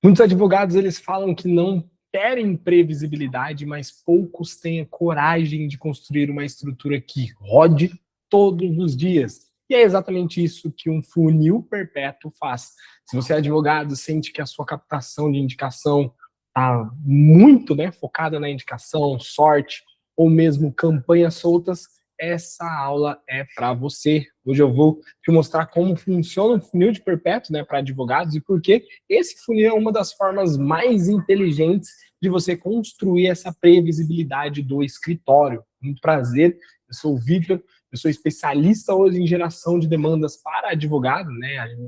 Muitos advogados, eles falam que não querem previsibilidade, mas poucos têm a coragem de construir uma estrutura que rode todos os dias. E é exatamente isso que um funil perpétuo faz. Se você é advogado, sente que a sua captação de indicação está muito, focada na indicação, sorte, ou mesmo campanhas soltas, essa aula é para você. Hoje eu vou te mostrar como funciona o funil de perpétuo, para advogados, e por que esse funil é uma das formas mais inteligentes de você construir essa previsibilidade do escritório. Muito prazer, eu sou o Victor, eu sou especialista hoje em geração de demandas para advogado,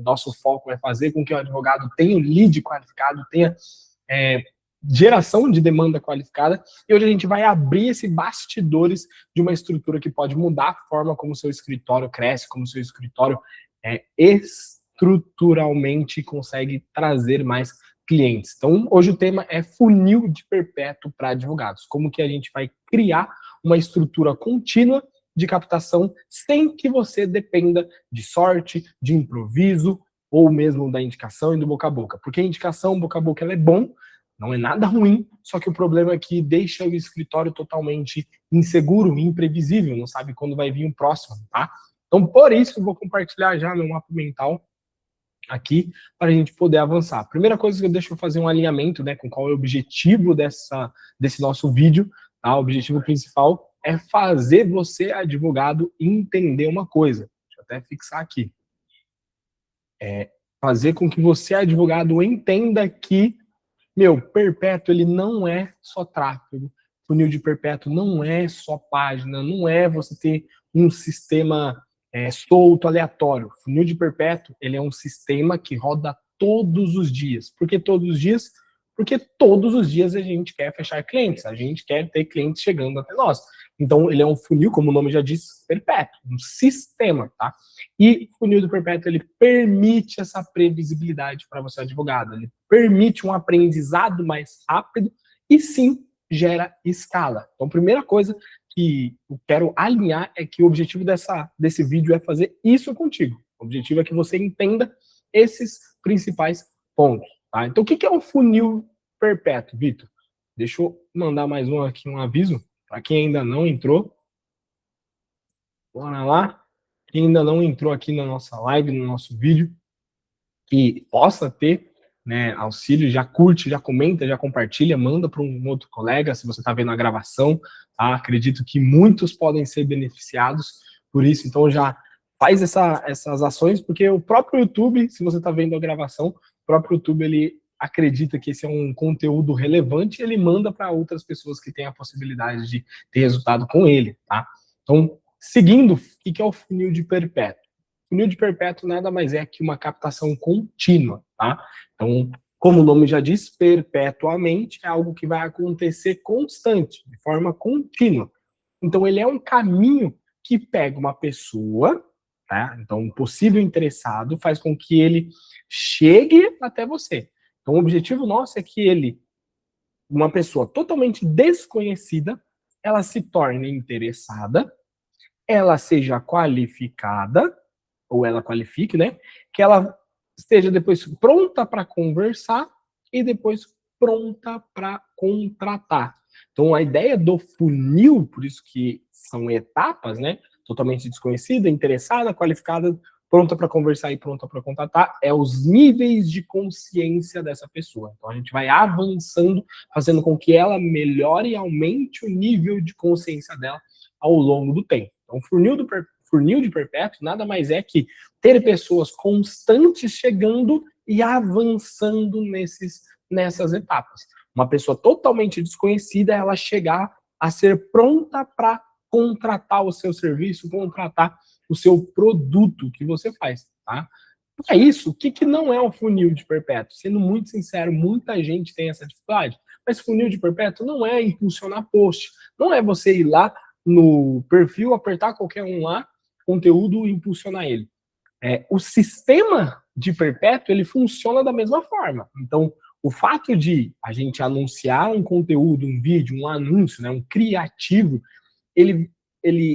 Nosso foco é fazer com que o advogado tenha um lead qualificado, tenha geração de demanda qualificada, e hoje a gente vai abrir esse bastidores de uma estrutura que pode mudar a forma como o seu escritório cresce, como o seu escritório estruturalmente consegue trazer mais clientes. Então, hoje o tema é funil de perpétuo para advogados. Como que a gente vai criar uma estrutura contínua de captação sem que você dependa de sorte, de improviso, ou mesmo da indicação e do boca a boca. Porque a indicação, boca a boca, ela é bom, não é nada ruim, só que o problema é que deixa o escritório totalmente inseguro, imprevisível, não sabe quando vai vir o próximo, tá? Então, por isso, eu vou compartilhar já meu mapa mental aqui para a gente poder avançar. Primeira coisa que eu deixo fazer um alinhamento, com qual é o objetivo desse nosso vídeo, tá? O objetivo principal é fazer você, advogado, entender uma coisa. Deixa eu até fixar aqui. Fazer com que você, advogado, entenda que perpétuo, ele não é só tráfego. Funil de perpétuo não é só página, não é você ter um sistema solto, aleatório. Funil de perpétuo, ele é um sistema que roda todos os dias. Por que todos os dias? Porque todos os dias a gente quer fechar clientes, a gente quer ter clientes chegando até nós. Então, ele é um funil, como o nome já diz, perpétuo, um sistema, tá? E o funil do perpétuo, ele permite essa previsibilidade para você, advogado. Ele permite um aprendizado mais rápido e, sim, gera escala. Então, a primeira coisa que eu quero alinhar é que o objetivo desse vídeo é fazer isso contigo. O objetivo é que você entenda esses principais pontos, tá? Então, o que é um funil perpétuo, Vitor? Deixa eu mandar mais um aqui, um aviso, para quem ainda não entrou. Bora lá. Quem ainda não entrou aqui na nossa live, no nosso vídeo, que possa ter auxílio, já curte, já comenta, já compartilha, manda para um outro colega, se você está vendo a gravação, tá? Acredito que muitos podem ser beneficiados por isso, então já faz essas ações, porque o próprio YouTube, se você está vendo a gravação, o próprio YouTube, ele acredita que esse é um conteúdo relevante, ele manda para outras pessoas que têm a possibilidade de ter resultado com ele, tá? Então, seguindo, o que é o funil de perpétuo? Funil de perpétuo nada mais é que uma captação contínua, tá? Então, como o nome já diz, perpetuamente é algo que vai acontecer constante, de forma contínua. Então, ele é um caminho que pega uma pessoa, tá? Então, um possível interessado faz com que ele chegue até você. Então, o objetivo nosso é que uma pessoa totalmente desconhecida, ela se torne interessada, ela seja qualificada, ou ela qualifique, que ela esteja depois pronta para conversar e depois pronta para contratar. Então, a ideia do funil, por isso que são etapas, totalmente desconhecida, interessada, qualificada, pronta para conversar e pronta para contratar, é os níveis de consciência dessa pessoa. Então, a gente vai avançando, fazendo com que ela melhore e aumente o nível de consciência dela ao longo do tempo. Então, funil de perpétuo nada mais é que ter pessoas constantes chegando e avançando nessas etapas. Uma pessoa totalmente desconhecida, ela chegar a ser pronta para contratar o seu serviço, contratar o seu produto que você faz, tá? É isso. O que não é um funil de perpétuo? Sendo muito sincero, muita gente tem essa dificuldade. Mas funil de perpétuo não é impulsionar post. Não é você ir lá no perfil, apertar qualquer um lá, conteúdo e impulsionar ele. O sistema de perpétuo, ele funciona da mesma forma. Então, o fato de a gente anunciar um conteúdo, um vídeo, um anúncio, um criativo, ele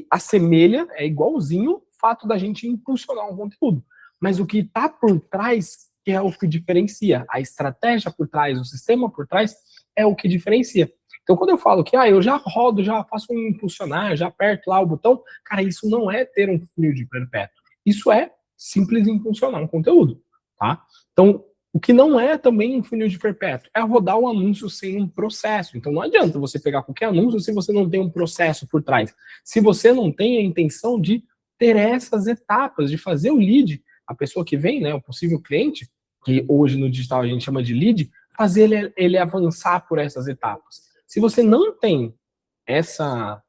assemelha, é igualzinho o fato da gente impulsionar um conteúdo. Mas o que está por trás, que é o que diferencia. A estratégia por trás, o sistema por trás é o que diferencia. Então, quando eu falo que eu já rodo, já faço um impulsionar, já aperto lá o botão, cara, isso não é ter um funil de perpétuo. Isso é simples impulsionar um conteúdo, tá? Então, o que não é também um funil de perpétuo é rodar o anúncio sem um processo. Então, não adianta você pegar qualquer anúncio se você não tem um processo por trás. Se você não tem a intenção de ter essas etapas, de fazer o lead, a pessoa que vem, né, o possível cliente, que hoje no digital a gente chama de lead, fazer ele avançar por essas etapas. Se você não tem essa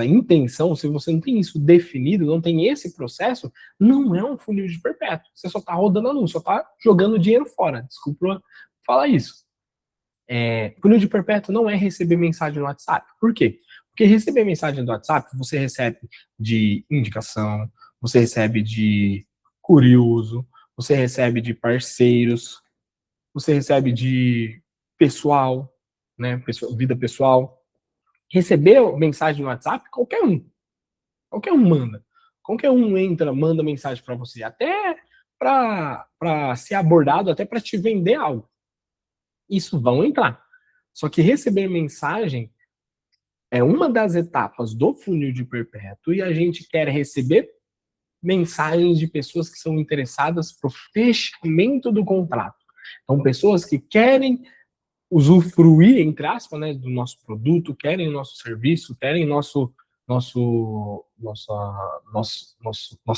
intenção, se você não tem isso definido, não tem esse processo, não é um funil de perpétuo. Você só está rodando anúncio, só está jogando dinheiro fora. Desculpa falar isso. Funil de perpétuo não é receber mensagem no WhatsApp. Por quê? Porque receber mensagem do WhatsApp, você recebe de indicação, você recebe de curioso, você recebe de parceiros, você recebe de pessoal, né, vida pessoal. Receber mensagem no WhatsApp, qualquer um manda. Qualquer um entra, manda mensagem para você, até para ser abordado, até para te vender algo. Isso vão entrar. Só que receber mensagem é uma das etapas do funil de perpétuo e a gente quer receber mensagens de pessoas que são interessadas para o fechamento do contrato. Então, pessoas que querem usufruir, entre aspas, né, do nosso produto, querem o nosso serviço, querem nossa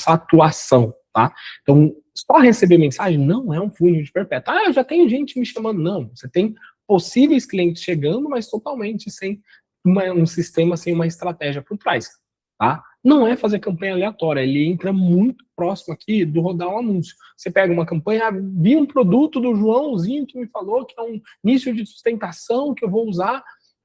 atuação, tá? Então, só receber mensagem não é um funil de perpétuo. Eu já tenho gente me chamando. Não, você tem possíveis clientes chegando, mas totalmente sem um sistema, sem uma estratégia por trás, tá? Não é fazer campanha aleatória, ele entra muito próximo aqui do rodar um anúncio. Você pega uma campanha, vi um produto do Joãozinho que me falou que é um nicho de sustentação que eu vou usar,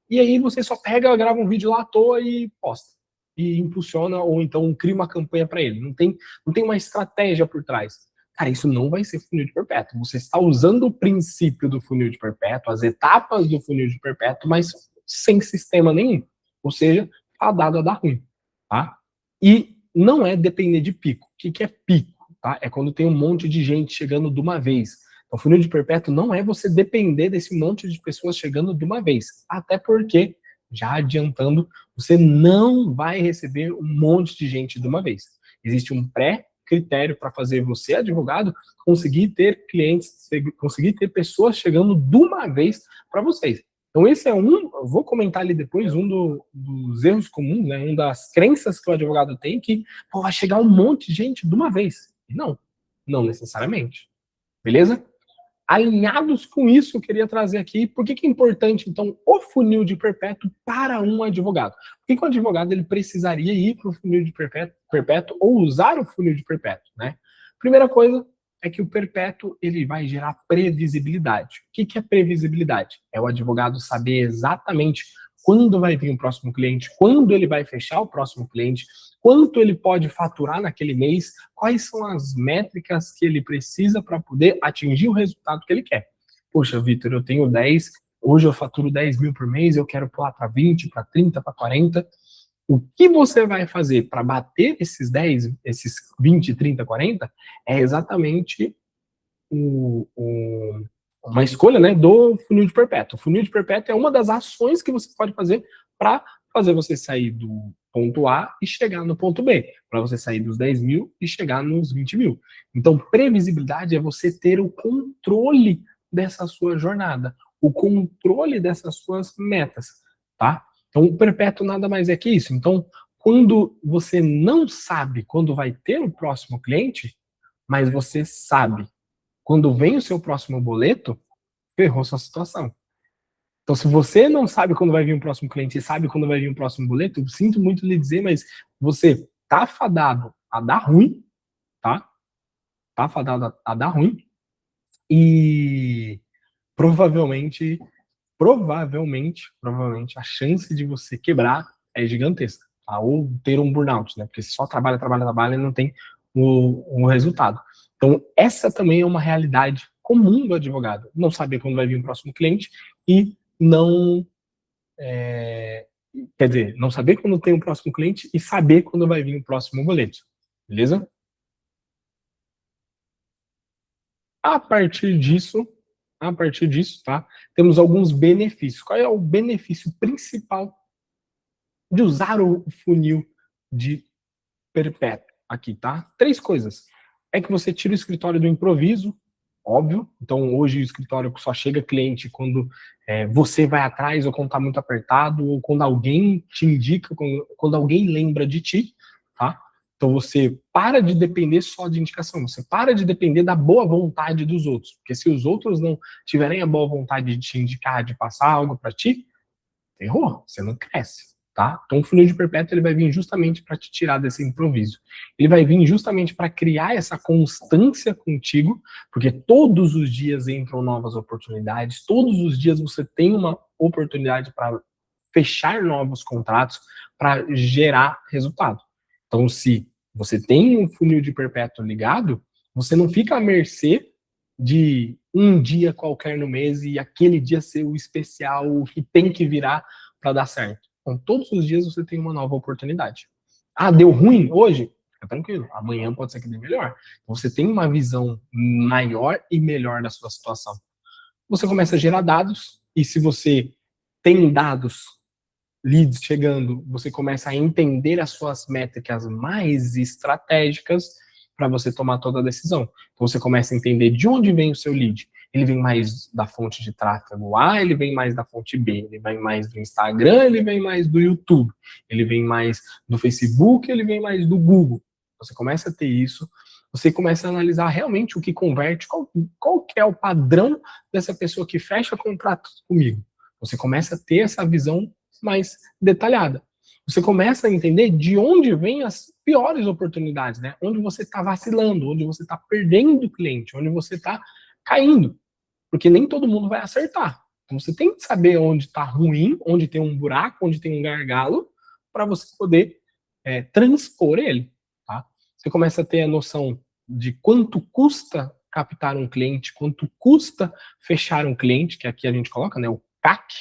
e aí você só pega, grava um vídeo lá à toa e posta. E impulsiona, ou então cria uma campanha para ele. Não tem uma estratégia por trás. Cara, isso não vai ser funil de perpétuo. Você está usando o princípio do funil de perpétuo, as etapas do funil de perpétuo, mas sem sistema nenhum. Ou seja, fadado a dar ruim, tá? E não é depender de pico. O que é pico? Tá? É quando tem um monte de gente chegando de uma vez. Então, funil de perpétuo não é você depender desse monte de pessoas chegando de uma vez. Até porque, já adiantando, você não vai receber um monte de gente de uma vez. Existe um pré-critério para fazer você, advogado, conseguir ter clientes, conseguir ter pessoas chegando de uma vez para vocês. Então, esse é eu vou comentar ali depois, dos erros comuns, né? Uma das crenças que o advogado tem, que vai chegar um monte de gente de uma vez. E não necessariamente. Beleza? Alinhados com isso, eu queria trazer aqui, por que é importante, então, o funil de perpétuo para um advogado? Por que o advogado ele precisaria ir para o funil de perpétuo ou usar o funil de perpétuo, né? Primeira coisa, é que o perpétuo ele vai gerar previsibilidade. O que é previsibilidade? É o advogado saber exatamente quando vai vir o próximo cliente, quando ele vai fechar o próximo cliente, quanto ele pode faturar naquele mês, quais são as métricas que ele precisa para poder atingir o resultado que ele quer. Poxa, Vitor, eu tenho 10, hoje eu faturo 10 mil por mês, eu quero pular para 20, para 30, para 40. O que você vai fazer para bater esses 10, esses 20, 30, 40 é exatamente uma escolha, né, do funil de perpétuo. O funil de perpétuo é uma das ações que você pode fazer para fazer você sair do ponto A e chegar no ponto B, para você sair dos 10 mil e chegar nos 20 mil. Então, previsibilidade é você ter o controle dessa sua jornada, o controle dessas suas metas, tá? Então, o perpétuo nada mais é que isso. Então, quando você não sabe quando vai ter o próximo cliente, mas você sabe quando vem o seu próximo boleto, ferrou sua situação. Então, se você não sabe quando vai vir o próximo cliente e sabe quando vai vir o próximo boleto, eu sinto muito lhe dizer, mas você tá fadado a dar ruim, tá? Tá fadado a dar ruim e provavelmente a chance de você quebrar é gigantesca, tá? Ou ter um burnout, né? Porque se só trabalha e não tem o resultado. Então, essa também é uma realidade comum do advogado. Não saber quando vai vir o próximo cliente e não... quer dizer, não saber quando tem o próximo cliente e saber quando vai vir o próximo boleto. Beleza? A partir disso, tá? Temos alguns benefícios. Qual é o benefício principal de usar o funil de perpétuo aqui, tá? 3 coisas. É que você tira o escritório do improviso, óbvio. Então, hoje o escritório só chega cliente quando você vai atrás, ou quando tá muito apertado, ou quando alguém te indica, quando alguém lembra de ti, tá? Então, você para de depender só de indicação, você para de depender da boa vontade dos outros. Porque se os outros não tiverem a boa vontade de te indicar, de passar algo para ti, errou, você não cresce, tá? Então o funil de perpétuo ele vai vir justamente para te tirar desse improviso. Ele vai vir justamente para criar essa constância contigo, porque todos os dias entram novas oportunidades, todos os dias você tem uma oportunidade para fechar novos contratos, para gerar resultado. Então se você tem um funil de perpétuo ligado, você não fica à mercê de um dia qualquer no mês e aquele dia ser o especial, o que tem que virar para dar certo. Então, todos os dias você tem uma nova oportunidade. Ah, deu ruim hoje? Fica tranquilo, amanhã pode ser que dê melhor. Então, você tem uma visão maior e melhor da sua situação. Você começa a gerar dados, e se você tem dados, leads chegando, você começa a entender as suas métricas mais estratégicas para você tomar toda a decisão. Então você começa a entender de onde vem o seu lead. Ele vem mais da fonte de tráfego A, ele vem mais da fonte B, ele vem mais do Instagram, ele vem mais do YouTube, ele vem mais do Facebook, ele vem mais do Google. Você começa a ter isso, você começa a analisar realmente o que converte, qual que é o padrão dessa pessoa que fecha contrato comigo. Você começa a ter essa visão mais detalhada. Você começa a entender de onde vêm as piores oportunidades, né? Onde você está vacilando, onde você está perdendo o cliente, onde você está caindo. Porque nem todo mundo vai acertar. Então você tem que saber onde está ruim, onde tem um buraco, onde tem um gargalo, para você poder transpor ele. Tá? Você começa a ter a noção de quanto custa captar um cliente, quanto custa fechar um cliente, que aqui a gente coloca, né, o CAC,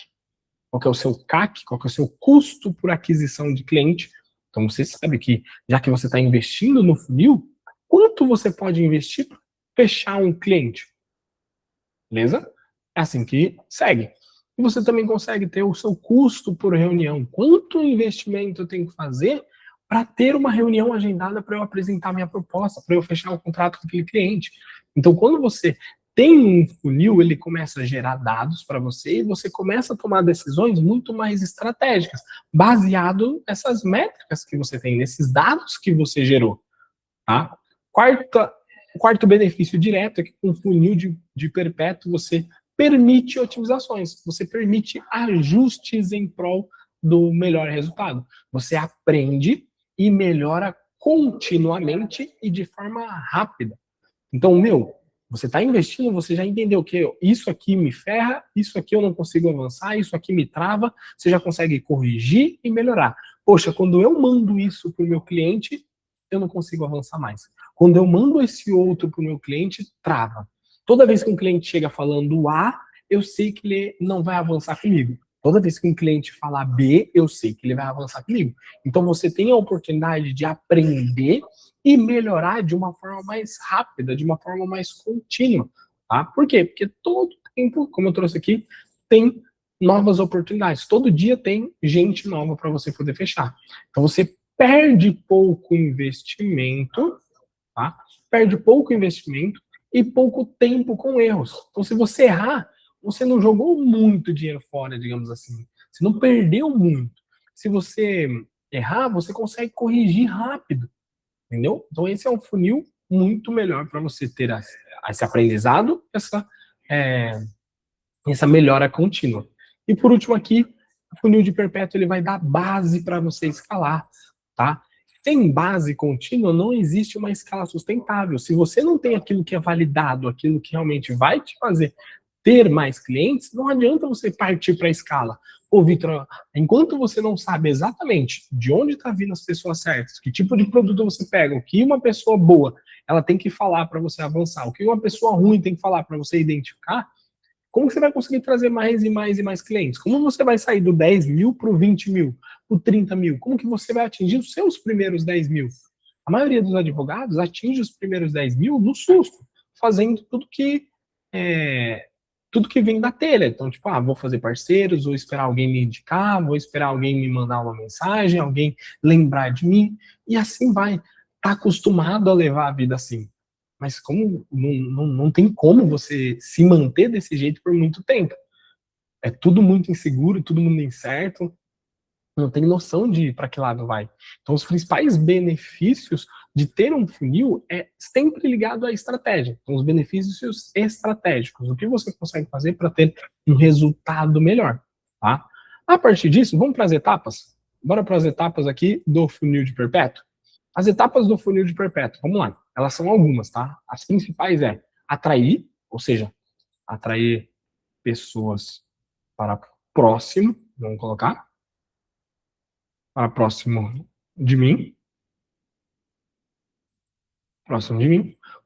qual que é o seu CAC, qual que é o seu custo por aquisição de cliente. Então você sabe que, já que você está investindo no funil, quanto você pode investir para fechar um cliente? Beleza? É assim que segue. E você também consegue ter o seu custo por reunião. Quanto investimento eu tenho que fazer para ter uma reunião agendada para eu apresentar minha proposta, para eu fechar o contrato com aquele cliente? Então, quando você tem um funil, ele começa a gerar dados para você e você começa a tomar decisões muito mais estratégicas, baseado nessas métricas que você tem, nesses dados que você gerou. Tá? O quarto benefício direto é que com funil de perpétuo você permite otimizações, você permite ajustes em prol do melhor resultado. Você aprende e melhora continuamente e de forma rápida. Então, você está investindo, você já entendeu que isso aqui me ferra, isso aqui eu não consigo avançar, isso aqui me trava, você já consegue corrigir e melhorar. Poxa, quando eu mando isso para o meu cliente, eu não consigo avançar mais. Quando eu mando esse outro para o meu cliente, trava. Toda vez que um cliente chega falando A, eu sei que ele não vai avançar comigo. Toda vez que um cliente falar B, eu sei que ele vai avançar comigo. Então você tem a oportunidade de aprender e melhorar de uma forma mais rápida, de uma forma mais contínua. Tá? Por quê? Porque todo tempo, como eu trouxe aqui, tem novas oportunidades. Todo dia tem gente nova para você poder fechar. Então você perde pouco investimento, tá? Perde pouco investimento e pouco tempo com erros. Então, se você errar, você não jogou muito dinheiro fora, digamos assim. Você não perdeu muito. Se você errar, você consegue corrigir rápido, entendeu? Então, esse é um funil muito melhor para você ter esse aprendizado, essa melhora contínua. E por último aqui, o funil de perpétuo ele vai dar base para você escalar, tá? Sem base contínua, não existe uma escala sustentável. Se você não tem aquilo que é validado, aquilo que realmente vai te fazer ter mais clientes, não adianta você partir para a escala. Ô, Vitor, enquanto você não sabe exatamente de onde está vindo as pessoas certas, que tipo de produto você pega, o que uma pessoa boa ela tem que falar para você avançar, o que uma pessoa ruim tem que falar para você identificar, como você vai conseguir trazer mais e mais e mais clientes? Como você vai sair do 10 mil para o 20 mil, para o 30 mil? Como que você vai atingir os seus primeiros 10 mil? A maioria dos advogados atinge os primeiros 10 mil no susto. fazendo tudo que vem da telha. Então, tipo, vou fazer parceiros, vou esperar alguém me indicar, vou esperar alguém me mandar uma mensagem, alguém lembrar de mim, e assim vai. Tá acostumado a levar a vida assim. Mas como não tem como você se manter desse jeito por muito tempo. É tudo muito inseguro, tudo muito incerto, não tem noção de para que lado vai. Então, os principais benefícios de ter um funil é sempre ligado à estratégia. Então, os benefícios estratégicos, o que você consegue fazer para ter um resultado melhor, tá? A partir disso, vamos para as etapas? Bora para as etapas aqui do funil de perpétuo? As etapas do funil de perpétuo, vamos lá. Elas são algumas, tá? As principais é atrair, ou seja, atrair pessoas para próximo, vamos colocar, para próximo de mim.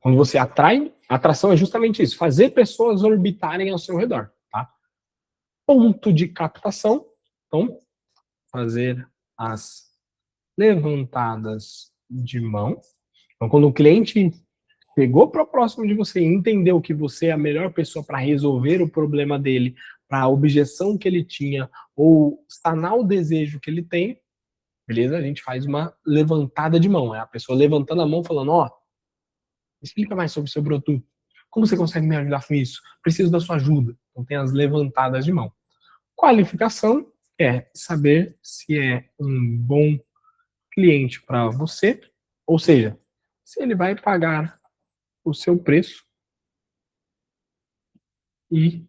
Quando você atrai, atração é justamente isso, fazer pessoas orbitarem ao seu redor, tá? Ponto de captação, então, fazer as levantadas de mão. Então, quando o cliente chegou para o próximo de você e entendeu que você é a melhor pessoa para resolver o problema dele, para a objeção que ele tinha, ou sanar o desejo que ele tem, beleza? A gente faz uma levantada de mão. É a pessoa levantando a mão falando, explica mais sobre o seu produto. Como você consegue me ajudar com isso? Preciso da sua ajuda. Então tem as levantadas de mão. Qualificação é saber se é um bom cliente para você, ou seja, se ele vai pagar o seu preço e,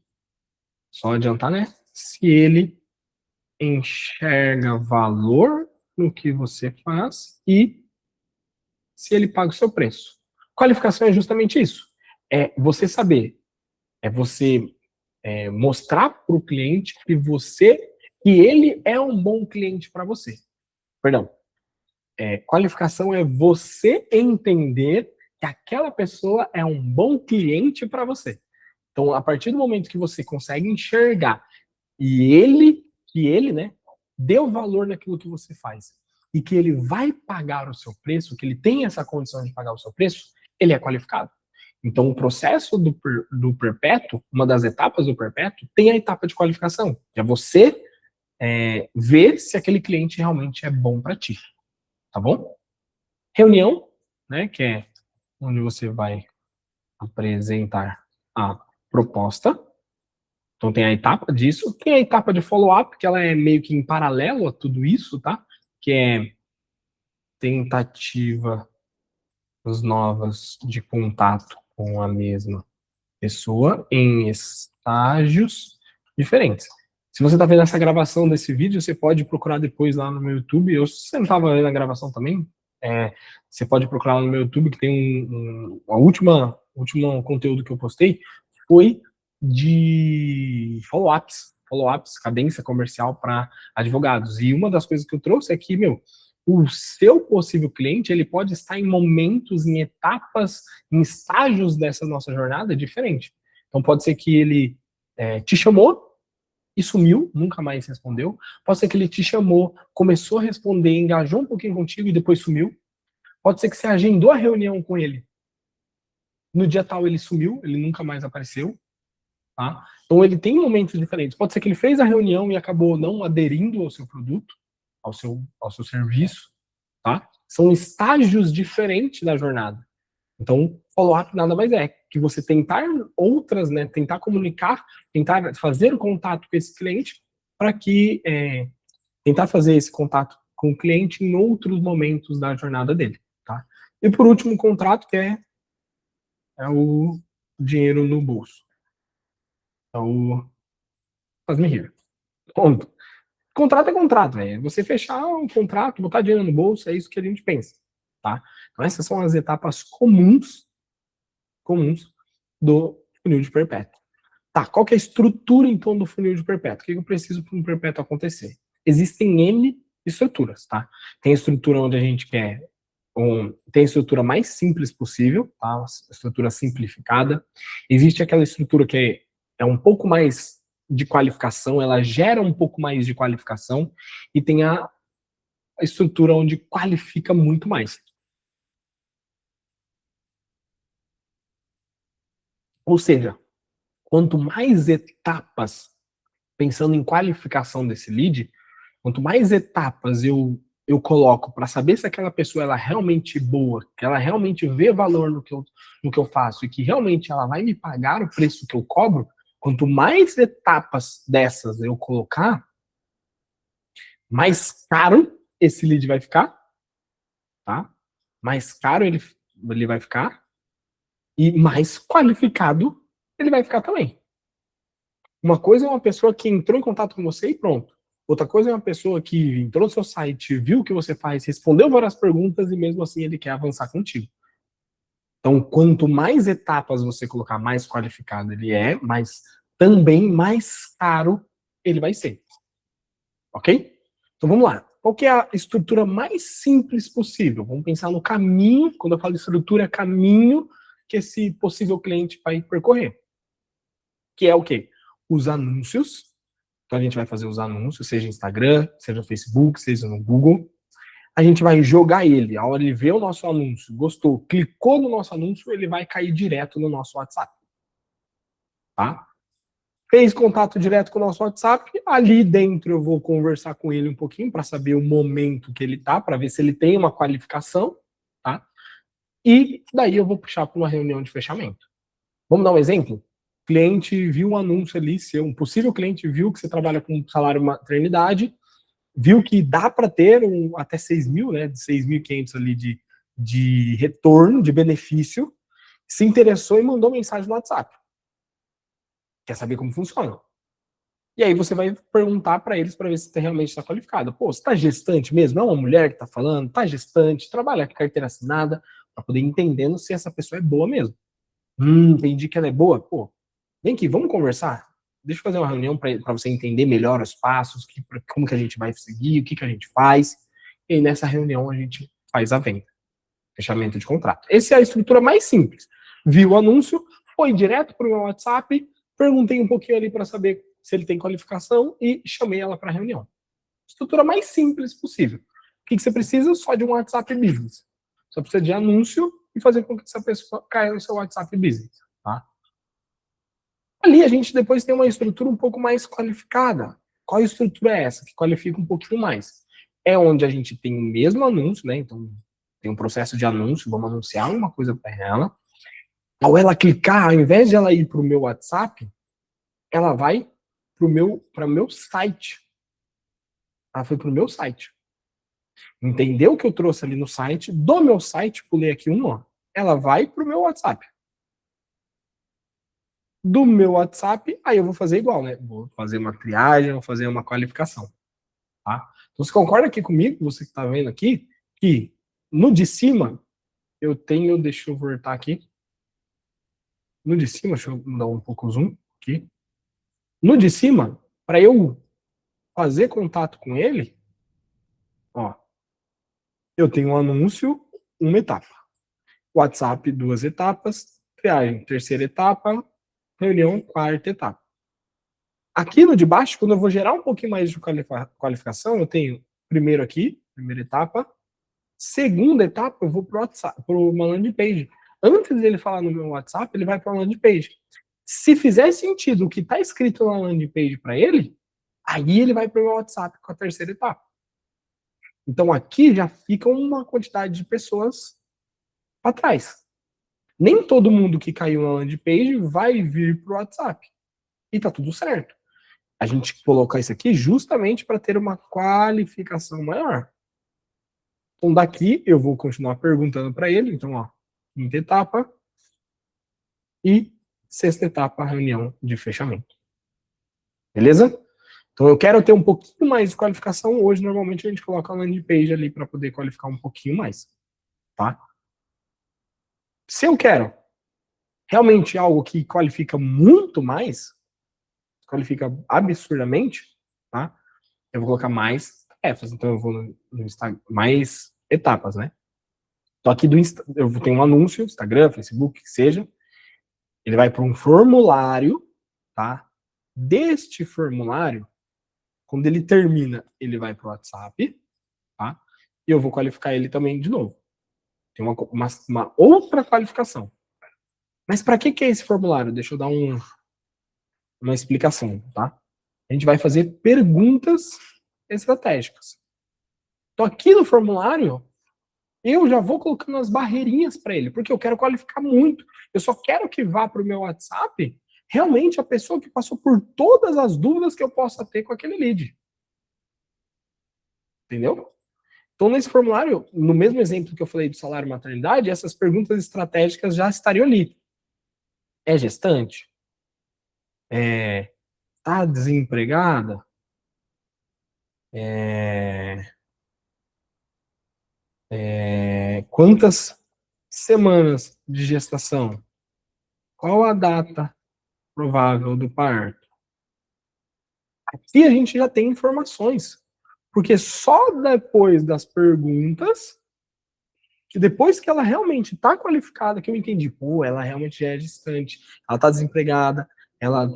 só adiantar, né? Se ele enxerga valor no que você faz e se ele paga o seu preço. Qualificação é justamente isso. É você saber, é você mostrar para o cliente que ele é um bom cliente para você. Perdão. Qualificação é você entender que aquela pessoa é um bom cliente para você. Então, a partir do momento que você consegue enxergar que ele, né, deu valor naquilo que você faz e que ele vai pagar o seu preço, que ele tem essa condição de pagar o seu preço, ele é qualificado. Então, o processo do perpétuo, uma das etapas do perpétuo, tem a etapa de qualificação, que é você ver se aquele cliente realmente é bom para ti, tá bom? Reunião, né, que é onde você vai apresentar a proposta. Então tem a etapa disso, tem a etapa de follow-up, que ela é meio que em paralelo a tudo isso, tá? Que é tentativas novas de contato com a mesma pessoa em estágios diferentes. Se você está vendo essa gravação desse vídeo, você pode procurar depois lá no meu YouTube. Eu, se você não estava vendo a gravação também, você pode procurar lá no meu YouTube, que tem a último conteúdo que eu postei foi de follow-ups, cadência comercial para advogados. E uma das coisas que eu trouxe é que, o seu possível cliente, ele pode estar em momentos, em etapas, em estágios dessa nossa jornada diferente. Então pode ser que ele te chamou e sumiu, nunca mais respondeu. Pode ser que ele te chamou, começou a responder, engajou um pouquinho contigo e depois sumiu. Pode ser que você agendou a reunião com ele. No dia tal ele sumiu, ele nunca mais apareceu. Tá? Então ele tem momentos diferentes. Pode ser que ele fez a reunião e acabou não aderindo ao seu produto, ao seu serviço. Tá? São estágios diferentes da jornada. Então, follow-up nada mais é que você tentar outras, né, tentar comunicar, tentar fazer o contato com esse cliente para que tentar fazer esse contato com o cliente em outros momentos da jornada dele, tá? E por último, o contrato, que é o dinheiro no bolso. É o faz-me rir. Ponto. Contrato é contrato, velho. Você fechar um contrato, botar dinheiro no bolso, é isso que a gente pensa, tá? Então essas são as etapas comuns do funil de perpétuo. Tá, qual que é a estrutura, então, do funil de perpétuo? O que eu preciso para um perpétuo acontecer? Existem N estruturas, tá? Tem a estrutura onde a gente quer tem a estrutura mais simples possível, tá? Uma estrutura simplificada. Existe aquela estrutura que é um pouco mais de qualificação, ela gera um pouco mais de qualificação, e tem a estrutura onde qualifica muito mais. Ou seja, quanto mais etapas, pensando em qualificação desse lead, quanto mais etapas eu coloco para saber se aquela pessoa ela é realmente boa, que ela realmente vê valor no que eu faço e que realmente ela vai me pagar o preço que eu cobro, quanto mais etapas dessas eu colocar, mais caro esse lead vai ficar, tá? Mais caro ele vai ficar e mais qualificado ele vai ficar também. Uma coisa é uma pessoa que entrou em contato com você e pronto. Outra coisa é uma pessoa que entrou no seu site, viu o que você faz, respondeu várias perguntas e mesmo assim ele quer avançar contigo. Então, quanto mais etapas você colocar, mais qualificado ele é, mas também mais caro ele vai ser. Ok? Então vamos lá. Qual que é a estrutura mais simples possível? Vamos pensar no caminho, quando eu falo estrutura, é caminho que esse possível cliente vai percorrer. Que é o quê? Os anúncios. Então a gente vai fazer os anúncios, seja Instagram, seja Facebook, seja no Google. A gente vai jogar ele. A hora ele vê o nosso anúncio, gostou, clicou no nosso anúncio, ele vai cair direto no nosso WhatsApp. Tá? Fez contato direto com o nosso WhatsApp, ali dentro eu vou conversar com ele um pouquinho para saber o momento que ele tá, para ver se ele tem uma qualificação, tá? E daí eu vou puxar para uma reunião de fechamento. Vamos dar um exemplo? O cliente viu um anúncio ali, um possível cliente viu que você trabalha com salário maternidade, viu que dá para ter até 6 mil, né, de 6.500 ali de retorno, de benefício, se interessou e mandou mensagem no WhatsApp. Quer saber como funciona? E aí você vai perguntar para eles para ver se você realmente está qualificado. Pô, você está gestante mesmo? É uma mulher que está falando? Está gestante? Trabalha com carteira assinada? Para poder ir entendendo se essa pessoa é boa mesmo. Entendi que ela é boa. Pô, vem aqui, vamos conversar? Deixa eu fazer uma reunião para você entender melhor os passos, como que a gente vai seguir, o que a gente faz. E aí nessa reunião a gente faz a venda. Fechamento de contrato. Essa é a estrutura mais simples. Viu o anúncio, foi direto para o meu WhatsApp, perguntei um pouquinho ali para saber se ele tem qualificação e chamei ela para a reunião. Estrutura mais simples possível. O que você precisa? Só de um WhatsApp Business. Só precisa de anúncio e fazer com que essa pessoa caia no seu WhatsApp Business. Tá? Ali a gente depois tem uma estrutura um pouco mais qualificada. Qual estrutura é essa? Que qualifica um pouquinho mais. É onde a gente tem o mesmo anúncio, né? Então, tem um processo de anúncio, vamos anunciar uma coisa para ela. Ao ela clicar, ao invés de ela ir para o meu WhatsApp, ela vai para o meu site. Ela foi para o meu site. Entendeu o que eu trouxe ali no site? Do meu site, pulei aqui ó. Ela vai para o meu WhatsApp. Do meu WhatsApp, aí eu vou fazer igual, né? Vou fazer uma triagem, vou fazer uma qualificação. Tá? Então você concorda aqui comigo, você que está vendo aqui, que no de cima eu tenho, deixa eu voltar aqui. No de cima, deixa eu dar um pouco o zoom aqui. No de cima, para eu fazer contato com ele, ó, eu tenho um anúncio, uma etapa. WhatsApp, 2 etapas. Triagem, terceira etapa. Reunião, quarta etapa. Aqui no de baixo, quando eu vou gerar um pouquinho mais de qualificação, eu tenho primeiro aqui, primeira etapa. Segunda etapa, eu vou para o WhatsApp, para uma landing page. Antes dele falar no meu WhatsApp, ele vai para uma landing page. Se fizer sentido o que está escrito na landing page para ele, aí ele vai para o meu WhatsApp com a terceira etapa. Então aqui já fica uma quantidade de pessoas para trás. Nem todo mundo que caiu na landing page vai vir para o WhatsApp. E tá tudo certo. A gente coloca isso aqui justamente para ter uma qualificação maior. Então daqui eu vou continuar perguntando para ele. Então, ó, quinta etapa e sexta etapa, reunião de fechamento. Beleza? Então eu quero ter um pouquinho mais de qualificação. Hoje, normalmente, a gente coloca a landing page ali para poder qualificar um pouquinho mais. Tá? Se eu quero realmente algo que qualifica muito mais, qualifica absurdamente, tá? Eu vou colocar mais tarefas. Então eu vou no Instagram, mais etapas, né? Então aqui eu tenho um anúncio, Instagram, Facebook, que seja. Ele vai para um formulário, tá? Deste formulário, quando ele termina, ele vai para o WhatsApp, tá? E eu vou qualificar ele também de novo. Tem uma outra qualificação. Mas para que é esse formulário? Deixa eu dar uma explicação, tá? A gente vai fazer perguntas estratégicas. Então, aqui no formulário, eu já vou colocando as barreirinhas para ele, porque eu quero qualificar muito. Eu só quero que vá para o meu WhatsApp realmente a pessoa que passou por todas as dúvidas que eu possa ter com aquele lead. Entendeu? Então, nesse formulário, no mesmo exemplo que eu falei do salário e maternidade, essas perguntas estratégicas já estariam ali. É gestante? Tá desempregada? Quantas semanas de gestação? Qual a data provável do parto? Aqui a gente já tem informações. Porque só depois das perguntas, que depois que ela realmente está qualificada, que eu entendi, pô, ela realmente já é distante, ela está desempregada, ela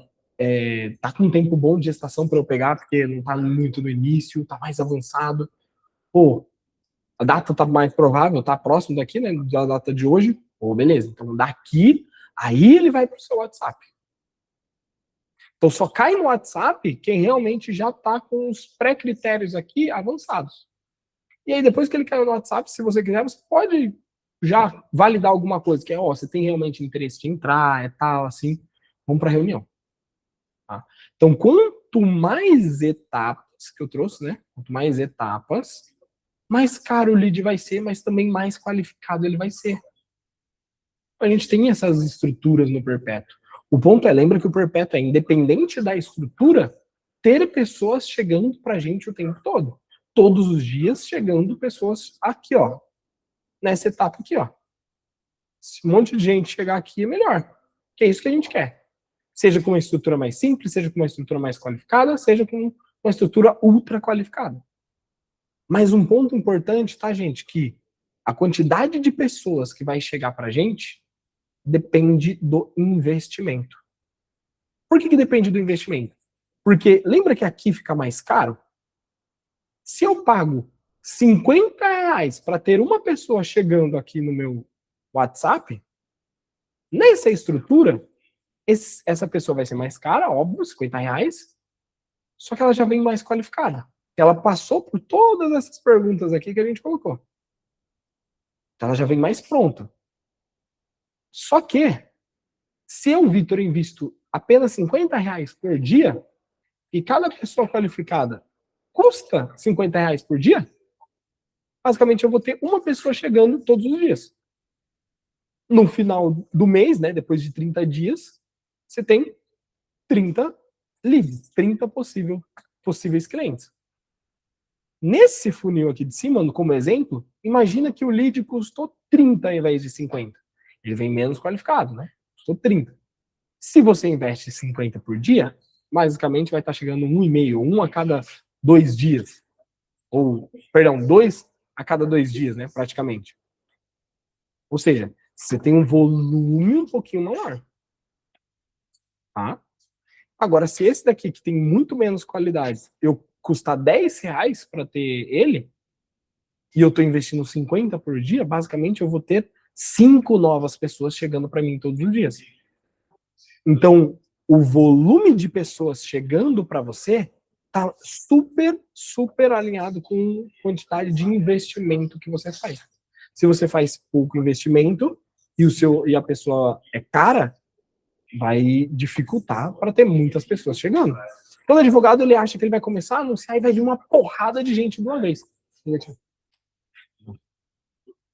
tá com um tempo bom de gestação para eu pegar, porque não está muito no início, está mais avançado. Pô, a data está mais provável, está próximo daqui, né, da data de hoje. Pô, beleza. Então daqui, aí ele vai para o seu WhatsApp. Então só cai no WhatsApp quem realmente já está com os pré-critérios aqui avançados. E aí, depois que ele caiu no WhatsApp, se você quiser, você pode já validar alguma coisa, que é, ó, você tem realmente interesse de entrar, é tal, assim, vamos para a reunião. Tá? Então, quanto mais etapas que eu trouxe, né? Quanto mais etapas, mais caro o lead vai ser, mas também mais qualificado ele vai ser. A gente tem essas estruturas no Perpétuo. O ponto é, lembra que o Perpétuo é independente da estrutura, ter pessoas chegando para a gente o tempo todo. Todos os dias chegando pessoas aqui, ó. Nessa etapa aqui, ó. Se um monte de gente chegar aqui, é melhor. Que é isso que a gente quer. Seja com uma estrutura mais simples, seja com uma estrutura mais qualificada, seja com uma estrutura ultra qualificada. Mas um ponto importante, tá, gente, que a quantidade de pessoas que vai chegar pra gente depende do investimento. Por que depende do investimento? Porque lembra que aqui fica mais caro? Se eu pago R$ 50 para ter uma pessoa chegando aqui no meu WhatsApp, nessa estrutura, essa pessoa vai ser mais cara, óbvio, R$ 50, só que ela já vem mais qualificada. Ela passou por todas essas perguntas aqui que a gente colocou. Então ela já vem mais pronta. Só que, se eu, Vitor, invisto apenas R$ 50 por dia, e cada pessoa qualificada custa R$ 50 por dia, basicamente eu vou ter uma pessoa chegando todos os dias. No final do mês, né, depois de 30 dias, você tem 30 leads, 30 possíveis clientes. Nesse funil aqui de cima, como exemplo, imagina que o lead custou 30 ao invés de 50. Ele vem menos qualificado, né? Custou 30. Se você investe 50 por dia, basicamente vai estar chegando 1,5, um a cada 2 dias. Ou, perdão, 2 a cada 2 dias, né? Praticamente. Ou seja, você tem um volume um pouquinho maior. Tá? Agora, se esse daqui, que tem muito menos qualidade, eu custar R$ 10 para ter ele, e eu estou investindo 50 por dia, basicamente eu vou ter 5 novas pessoas chegando para mim todos os dias. Então, o volume de pessoas chegando para você tá super alinhado com a quantidade de investimento que você faz. Se você faz pouco investimento e a pessoa é cara, vai dificultar para ter muitas pessoas chegando. Todo advogado, ele acha que ele vai começar a anunciar e vai vir uma porrada de gente de uma vez.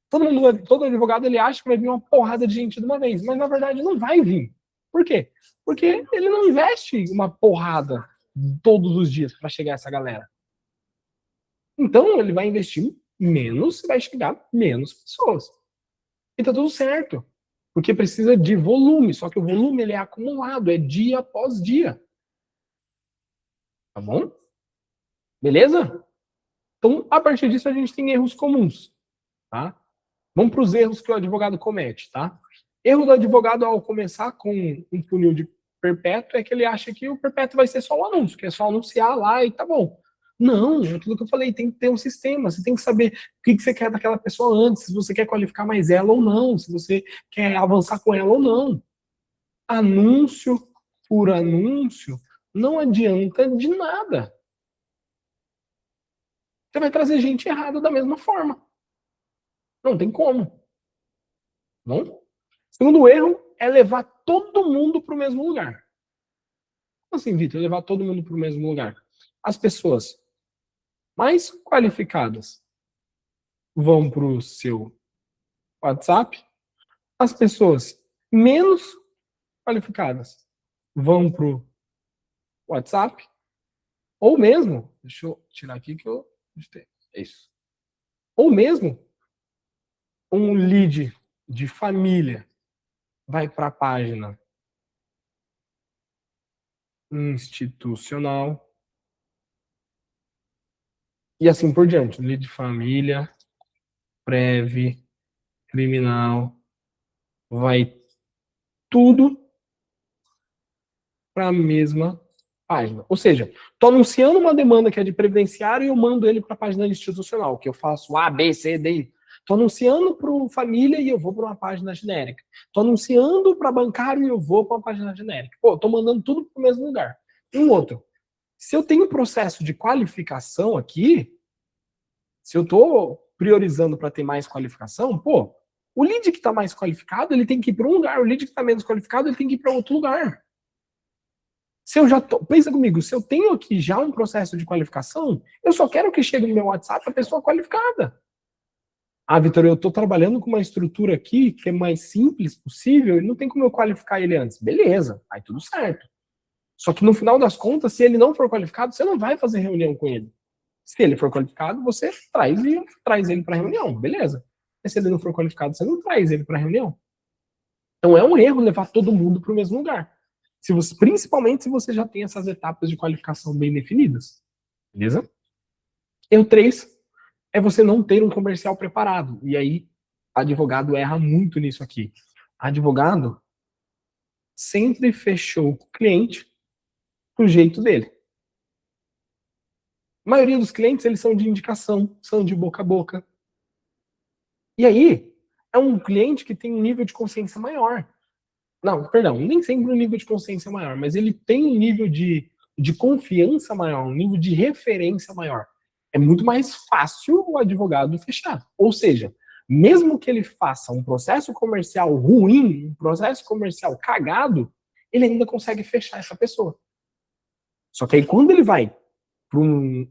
Todo advogado, ele acha que vai vir uma porrada de gente de uma vez, mas na verdade não vai vir. Por quê? Porque ele não investe uma porrada todos os dias para chegar essa galera. Então ele vai investir menos e vai chegar menos pessoas. E tá tudo certo. Porque precisa de volume, só que o volume ele é acumulado, é dia após dia. Tá bom? Beleza? Então, a partir disso, a gente tem erros comuns. Tá? Vamos para os erros que o advogado comete. Tá? Erro do advogado ao começar com um funil de perpétuo é que ele acha que o perpétuo vai ser só um anúncio, que é só anunciar lá e tá bom. Não, é aquilo que eu falei, tem que ter um sistema, você tem que saber o que você quer daquela pessoa antes, se você quer qualificar mais ela ou não, se você quer avançar com ela ou não. Anúncio por anúncio não adianta de nada. Você vai trazer gente errada da mesma forma. Não tem como. Bom? Segundo erro é levar todo mundo para o mesmo lugar. Como assim, Vitor? Levar todo mundo para o mesmo lugar? As pessoas mais qualificadas vão para o seu WhatsApp, as pessoas menos qualificadas vão para o WhatsApp, ou mesmo, deixa eu tirar aqui que eu é isso. Ou mesmo um lead de família vai para a página institucional e assim por diante. Lead de família, prévio, criminal, vai tudo para a mesma página. Ou seja, estou anunciando uma demanda que é de previdenciário e eu mando ele para a página institucional, que eu faço A, B, C, D. Estou anunciando para o família e eu vou para uma página genérica. Estou anunciando para bancário e eu vou para uma página genérica. Pô, estou mandando tudo para o mesmo lugar. E um outro. Se eu tenho processo de qualificação aqui, se eu estou priorizando para ter mais qualificação, pô, o lead que está mais qualificado, ele tem que ir para um lugar. O lead que está menos qualificado, ele tem que ir para outro lugar. Se eu já tô, pensa comigo, se eu tenho aqui já um processo de qualificação, eu só quero que chegue no meu WhatsApp a pessoa qualificada. Ah, Vitor, eu estou trabalhando com uma estrutura aqui que é mais simples possível e não tem como eu qualificar ele antes. Beleza, aí tudo certo. Só que no final das contas, se ele não for qualificado, você não vai fazer reunião com ele. Se ele for qualificado, você traz ele para a reunião, beleza. Mas se ele não for qualificado, você não traz ele para a reunião. Então é um erro levar todo mundo para o mesmo lugar. Se você, principalmente se você já tem essas etapas de qualificação bem definidas. Beleza? Erro 3 é você não ter um comercial preparado. E aí, advogado erra muito nisso aqui. Advogado sempre fechou com o cliente do jeito dele. A maioria dos clientes, eles são de indicação, são de boca a boca. E aí, é um cliente que tem um nível de consciência maior. Não, perdão, nem sempre um nível de consciência maior, mas ele tem um nível de confiança maior, um nível de referência maior. É muito mais fácil o advogado fechar. Ou seja, mesmo que ele faça um processo comercial ruim, um processo comercial cagado, ele ainda consegue fechar essa pessoa. Só que aí quando ele vai para um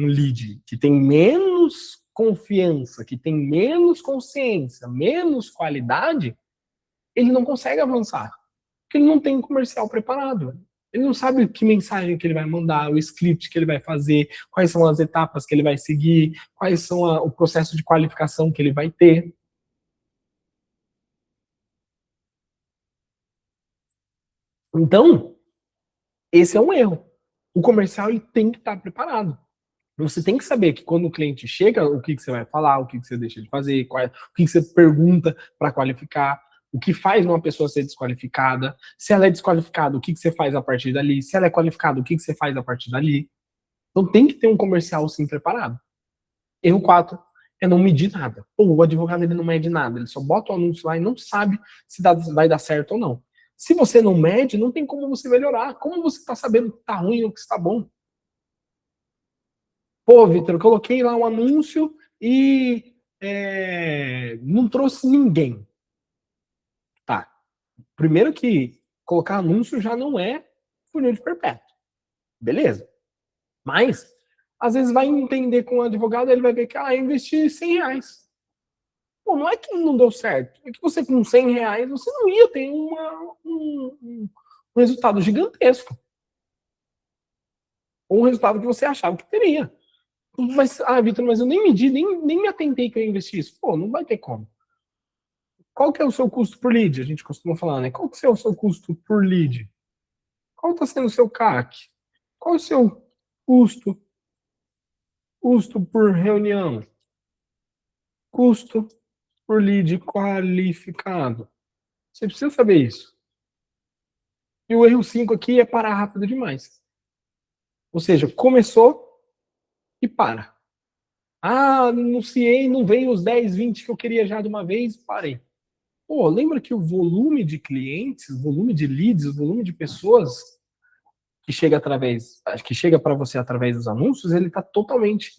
lead que tem menos confiança, que tem menos consciência, menos qualidade, ele não consegue avançar. Porque ele não tem um comercial preparado. Ele não sabe que mensagem que ele vai mandar, o script que ele vai fazer, quais são as etapas que ele vai seguir, quais são o processo de qualificação que ele vai ter. Então, esse é um erro. O comercial ele tem que estar preparado. Você tem que saber que quando o cliente chega, o que você vai falar, o que você deixa de fazer, o que você pergunta para qualificar, o que faz uma pessoa ser desqualificada, se ela é desqualificada, o que você faz a partir dali, se ela é qualificada, o que você faz a partir dali. Então tem que ter um comercial sim preparado. Erro 4 é não medir nada. Pô, o advogado ele não mede nada, ele só bota o anúncio lá e não sabe se vai dar certo ou não. Se você não mede, não tem como você melhorar. Como você está sabendo que está ruim ou que está bom? Pô, Vitor, eu coloquei lá um anúncio e não trouxe ninguém. Tá. Primeiro que colocar anúncio já não é funil de perpétuo. Beleza. Mas, às vezes vai entender com o advogado, ele vai ver que, eu investi R$100. Pô, não é que não deu certo. É que você com R$100, você não ia ter um resultado gigantesco. Ou um resultado que você achava que teria. Mas, Vitor, mas eu nem medi, nem me atentei que eu ia investir isso. Pô, não vai ter como. Qual que é o seu custo por lead? A gente costuma falar, né? Qual que é o seu custo por lead? Qual está sendo o seu CAC? Qual é o seu custo por reunião? Custo por lead qualificado. Você precisa saber isso. E o erro 5 aqui é parar rápido demais. Ou seja, começou e para. Anunciei, não veio os 10, 20 que eu queria já de uma vez, parei. Pô, lembra que o volume de clientes, o volume de leads, o volume de pessoas que chega para você através dos anúncios, ele está totalmente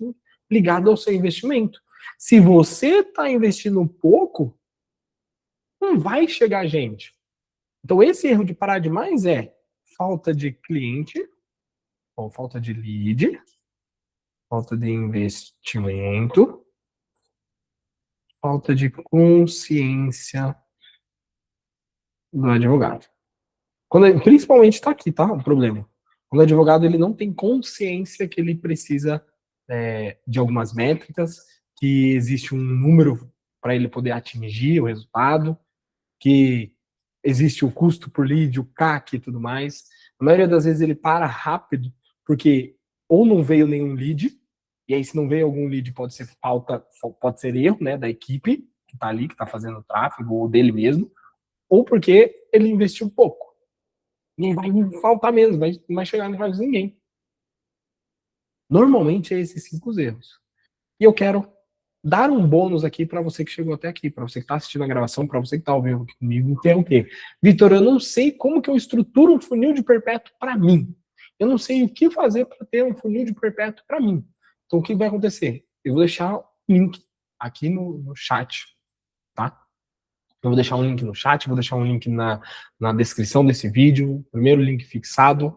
ligado ao seu investimento. Se você está investindo um pouco, não vai chegar gente. Então, esse erro de parar demais é falta de cliente, ou falta de lead, falta de investimento, falta de consciência do advogado. Principalmente está aqui, tá? O problema. Quando o advogado ele não tem consciência que ele precisa de algumas métricas, que existe um número para ele poder atingir o resultado, que existe o custo por lead, o CAC e tudo mais. A maioria das vezes ele para rápido, porque ou não veio nenhum lead, e aí se não veio algum lead pode ser erro, né, da equipe que está ali, que está fazendo o tráfego, ou dele mesmo, ou porque ele investiu pouco. E vai faltar mesmo, não vai chegar na casa de ninguém. Normalmente é esses 5 erros. E eu quero dar um bônus aqui para você que chegou até aqui, para você que está assistindo a gravação, para você que está ao vivo comigo, que é o quê? Vitor, eu não sei como que eu estruturo um funil de perpétuo para mim. Eu não sei o que fazer para ter um funil de perpétuo para mim. Então, o que vai acontecer? Eu vou deixar o link aqui no chat, tá? Eu vou deixar um link no chat, vou deixar um link na descrição desse vídeo, primeiro link fixado.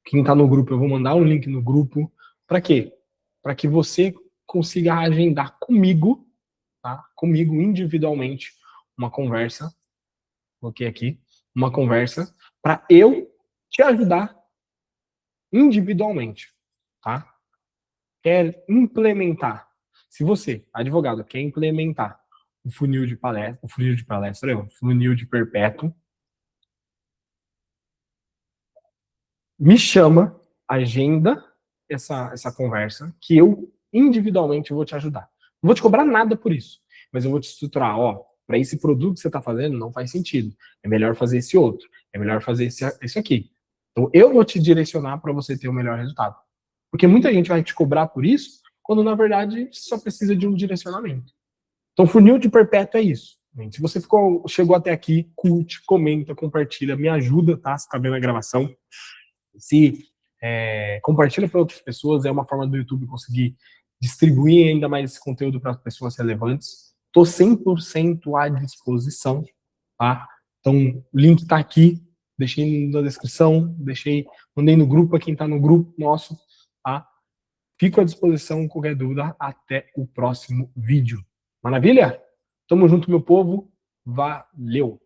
Quem está no grupo, eu vou mandar um link no grupo. Para quê? Para que você consiga agendar comigo, tá? Comigo individualmente, uma conversa. Coloquei aqui, uma conversa, para eu te ajudar individualmente, tá? Quer implementar. Se você, advogado, quer implementar o funil de perpétuo, me chama, agenda essa conversa, que eu individualmente vou te ajudar. Não vou te cobrar nada por isso, mas eu vou te estruturar, ó, para esse produto que você está fazendo não faz sentido. É melhor fazer esse outro, é melhor fazer esse aqui. Então eu vou te direcionar para você ter o melhor resultado. Porque muita gente vai te cobrar por isso, quando na verdade só precisa de um direcionamento. Então funil de perpétuo é isso. Se você chegou até aqui, curte, comenta, compartilha, me ajuda, tá? Se tá vendo a gravação. Se compartilha para outras pessoas, é uma forma do YouTube conseguir distribuir ainda mais esse conteúdo para pessoas relevantes. Estou 100% à disposição, tá? Então, o link está aqui, deixei na descrição, mandei no grupo, para quem está no grupo nosso, tá? Fico à disposição, qualquer dúvida, até o próximo vídeo. Maravilha? Tamo junto, meu povo. Valeu!